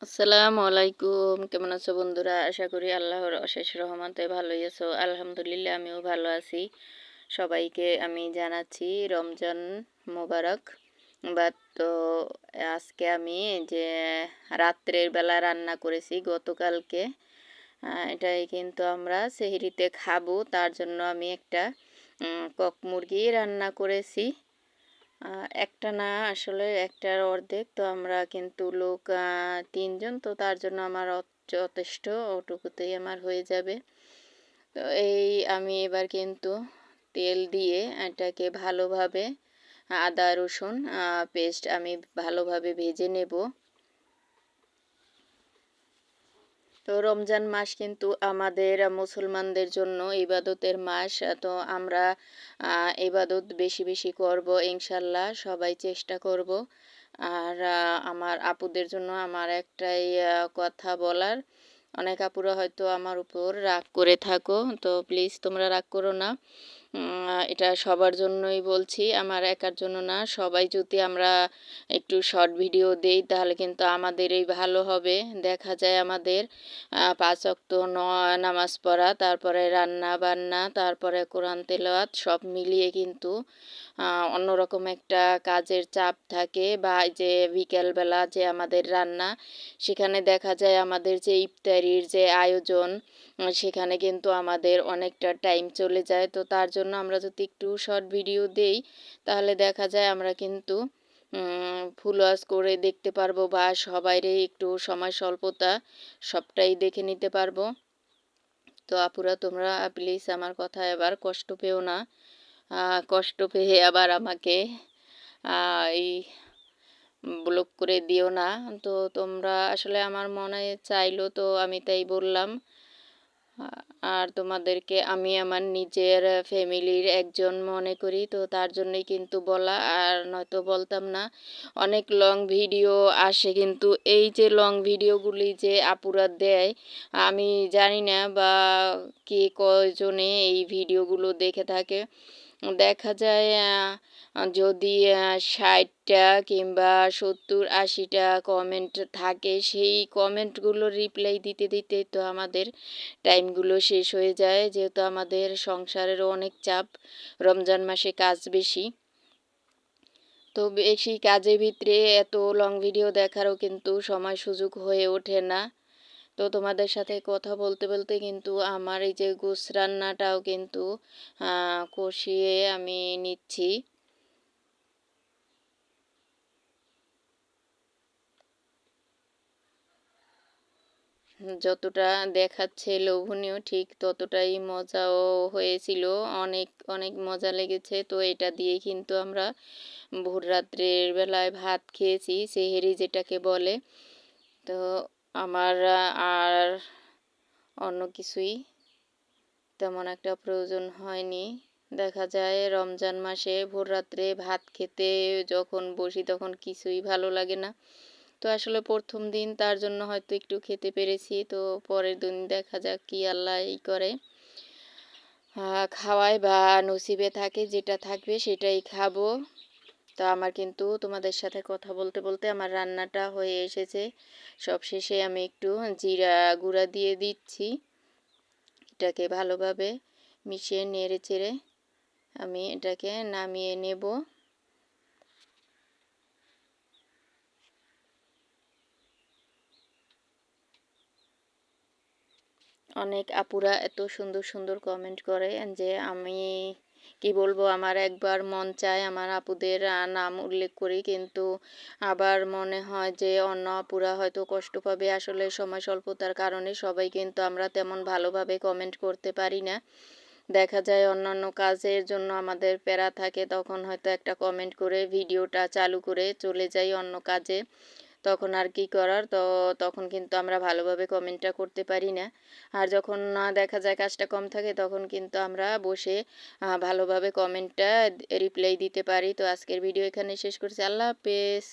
আসসালামু আলাইকুম। কেমন আছো বন্ধুরা? আশা করি আল্লাহর অশেষ রহমতে ভালোই আছো। আলহামদুলিল্লাহ আমিও ভালো আছি। সবাইকে আমি জানাচ্ছি রমজান মোবারক। তো আজকে আমি যে রাত্রের বেলা রান্না করেছি গতকালকে, এটাই কিন্তু আমরা সেহরিতে খাবো। তার জন্য আমি একটা কক মুরগি রান্না করেছি। একটা না, আসলে একটার অর্ধেক। তো আমরা কিন্তু লোক ৩ জন, তো তার জন্য আমার যথেষ্ট, ওটুকুতেই আমার হয়ে যাবে। তো আমি এবার কিন্তু তেল দিয়ে এটাকে ভালোভাবে আদা রসুন পেস্ট আমি ভালোভাবে ভেজে নেব। তো রমজান মাস কিন্তু আমাদের মুসলমানদের জন্য ইবাদতের মাস। তো আমরা ইবাদত বেশি বেশি করব ইনশাল্লাহ, সবাই চেষ্টা করব। আর আমার আপুদের জন্য আমার একটাই কথা বলার, অনেক আপুরা হয়তো আমার উপর রাগ করে থাকো, তো প্লিজ তোমরা রাগ করো না। এটা সবার জন্যই বলছি, আমার একার জন্য না। সবাই যদি আমরা একটু শর্ট ভিডিও দেই তাহলে কিন্তু আমাদেরই ভালো হবে। দেখা যায় আমাদের ৫ ওয়াক্ত নামাজ পড়া, তারপরে রান্না বান্না, তারপরে কোরআন তেলাওয়াত সব মিলিয়ে কিন্তু অন্যরকম একটা কাজের চাপ থাকে। বা যে বিকেলবেলা যে আমাদের রান্না, সেখানে দেখা যায় আমাদের যে ইফতারির যে আয়োজন, সেখানে কিন্তু আমাদের অনেকটা টাইম চলে যায়। তো তার জন্য আমরা যদি একটু শর্ট ভিডিও দেই তাহলে দেখা যায় আমরা কিন্তু ফুল ওয়াচ করে দেখতে পারবো, বা সবাইরই একটু সময় স্বল্পতা, সবটাই দেখে নিতে পারবো। তো আপুরা তোমরা প্লিজ আমার কথা এবার কষ্ট পেও না, কষ্ট পেয়ে আবার আমাকে এই ব্লক করে দিও না। তো তোমরা আসলে আমার মনে চাইলো, তো আমি তাই বললাম। আর তোমাদেরকে আমি আমার নিজের ফ্যামিলির একজন মনে করি, তো তার জন্যই কিন্তু বলা, আর নয়তো বলতাম না। অনেক লং ভিডিও আসে, কিন্তু এই যে লং ভিডিওগুলি যে আপুরা দেয় আমি জানি না বা কে কয়জনে এই ভিডিওগুলো দেখে থাকে। দেখা যায় যদি ৬০টা কিংবা ৭০-৮০টা কমেন্ট থাকে, সেই কমেন্টগুলো রিপ্লাই দিতে দিতে তো আমাদের টাইমগুলো শেষ হয়ে যায়, যেহেতু আমাদের সংসারেরও অনেক চাপ, রমজান মাসে কাজ বেশি। তো বেশি কাজের ভিতরে এত লং ভিডিও দেখারও কিন্তু সময় সুযোগ হয়ে ওঠে না। তো তোমাদের সাথে কথা বলতে বলতে কিন্তু আমার এই যে গোশ রান্নাটাও কিন্তু কষিয়ে আমি নিচ্ছি। যতটা দেখাচ্ছে লোভনীয়, ঠিক ততটাই মজাও হয়েছিল। অনেক অনেক মজা লেগেছে। তো এটা দিয়ে কিন্তু আমরা ভোর রাত্রের বেলায় ভাত খেয়েছি, সেহেরি যেটাকে বলে। তো আমার আর অন্য কিছুই তেমন একটা প্রয়োজন হয়নি। দেখা যায় রমজান মাসে ভোর রাত্রে ভাত খেতে যখন বসি তখন কিছুই ভালো লাগে না। তো আসলে প্রথম দিন তার জন্য হয়তো একটু খেতে পেরেছি, তো পরের দিন দেখা যাক কি আল্লাহ করে খাওয়ায় বা নসিবে থাকে, যেটা থাকবে সেটাই খাবো। তো আমার কিন্তু তোমাদের সাথে কথা বলতে বলতে আমার রান্নাটা হয়ে এসেছে। সবশেষে আমি একটু জিরা গুঁড়া দিয়ে দিচ্ছি। এটাকে ভালোভাবে মিশিয়ে নেড়ে চেড়ে আমি এটাকে নামিয়ে নেব। অনেক আপুরা এত সুন্দর সুন্দর কমেন্ট করে যে আমি কি বলবো, আমার একবার মন চায় আমার আপুদের নাম উল্লেখ করি, কিন্তু আবার মনে হয় যে অন্য আপুরা হয়তো কষ্ট পাবে। আসলে সময় স্বল্পতার কারণে সবাই কিন্তু আমরা তেমন ভালোভাবে কমেন্ট করতে পারি না। দেখা যায় অন্যান্য কাজের জন্য আমাদের প্যারা থাকে, তখন হয়তো একটা কমেন্ট করে ভিডিওটা চালু করে চলে যাই অন্য কাজে। তখন আর কি করার, তো তখন কিন্তু আমরা ভালোভাবে কমেন্টটা করতে পারি না। আর যখন না দেখা যায় কাজটা কম থাকে, তখন কিন্তু আমরা বসে ভালোভাবে কমেন্টটা রিপ্লাই দিতে পারি। তো আজকের ভিডিও এখানে শেষ করছি। আল্লাহ হাফেজ।